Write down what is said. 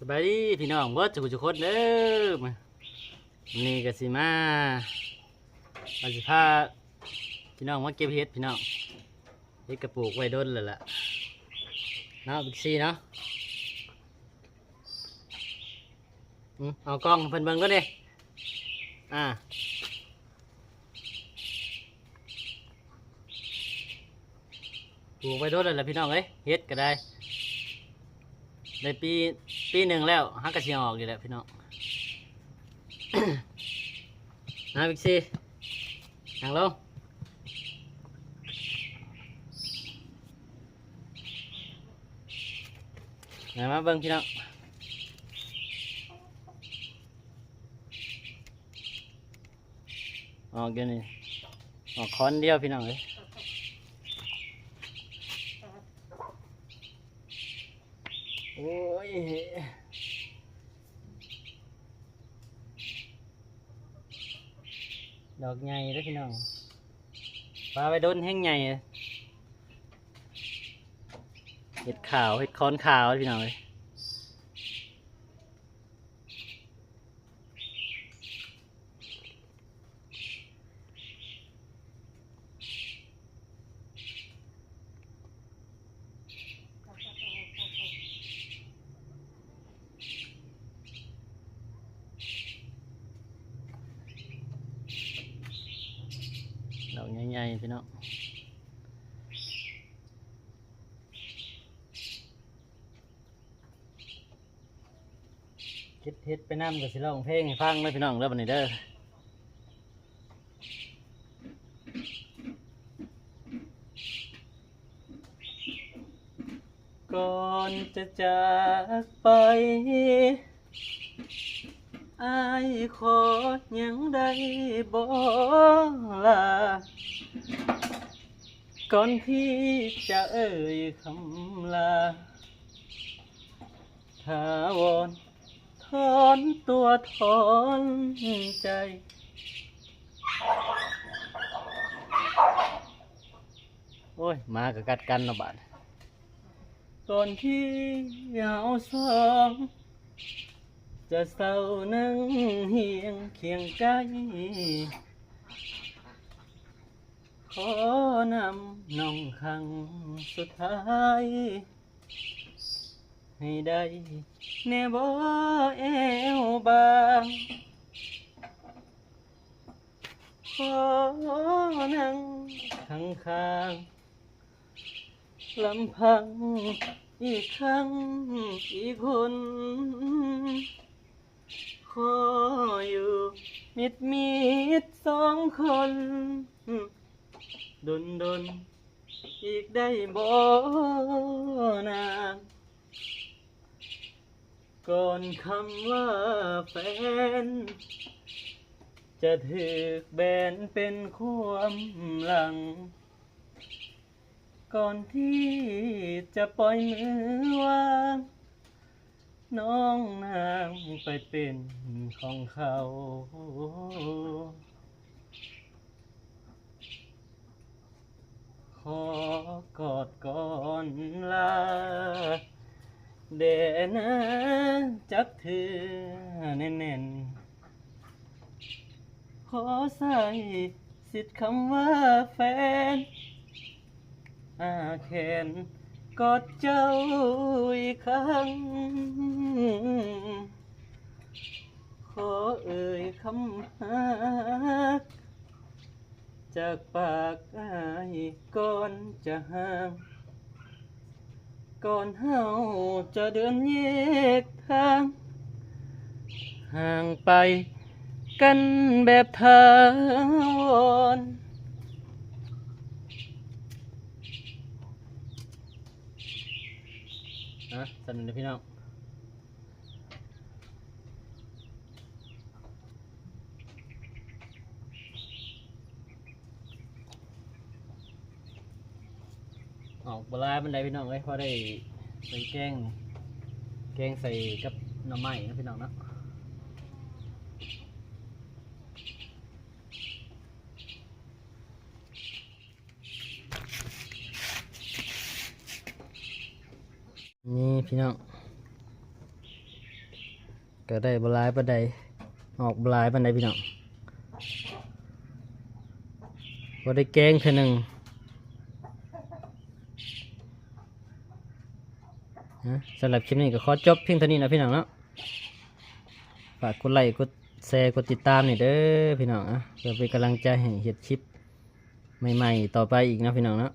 สบายดีพี่น้องเบิดทุกคนเด้อมานี่ก็สิมาสิพาพี่น้องมาเก็บเห็ดพี่น้องเห็ดกระปุกไว้ดนเลยล่ะเนาะบิ๊กซีเนาะเอากล้องเพิ่นเบิ่งก็ดิปลูกไว้ดนเลยล่ะพี่น้องเอ้ยเห็ดก็ได้ปีหนึ่งแล้วฮักกระเชียงออกอยู่แล้วพี่น้อง นะบิ๊กซีนั่งลงมาเบิ่งพี่น้องออกเดี๋ยวนี้ออกค้อนเดียวพี่น้องเลยโอ้ยดอกใหญ่แล้วพี่น้องปลาไปโดนแห้งใหญ่เห็ดขาวเห็ดค้อนขาวพี่น้องเลยดอกใหญ่ๆพี่น้องเฮ็ดไปน้ำกับสิร้องเพลงให้ฟังเลยพี่น้องเริ่มวันนี้เด้อก่อนจะจากไปอายขอยังได้บ่ลาก่อนพี่จะเอ่ยคำลาถาวรถอนตัวถอนใจโอ้ยมากับกัดกันเนาะบาดก่อนที่เราสองจะเศร้านั่งเฮียงเคียงใกล้ขอนำน้องครั้งสุดท้ายให้ได้แน่บ่แอวบางขอนั่งข้างๆลำพังอีกครั้งอีกคนขออยู่มิดสองคนดนอีกได้บ่นานก่อนคำว่าแฟนจะถูกแบนเป็นความหลังก่อนที่จะปล่อยมือวางน้องนางไปเป็นของเขาขอกอดก่อนลาเดนะจับเธอแน่นๆขอใส่สิทธิ์คำว่าแฟนแขนกอดเจ้าอีกครั้งขอเอ่ยคำฮักจากปากอายก่อนจะห่างก่อนเฮาจะเดินแยกทางห่างไปกันแบบถาวรสนุกนะพี่น้องออกปลาเป็นไรพี่น้องเอ้ยพอได้ใส่แกงใส่กับหน่อไม้นะพี่น้องเนาะนี่พี่น้อง ก็ได้บหลายปานใดออกบหลายปานใดพี่น้องบ่ได้แกงเท่านึงสำหรับคลิปนี้ก็ขอจบเพียงเท่านี้นะพี่น้องเนาะฝากกดไลค์กดแชร์กดติดตามนี่เด้อพี่น้องเพื่อเป็นกำลังใจให้เฮ็ดคลิปใหม่ๆต่อไปอีกนะพี่น้องเนาะ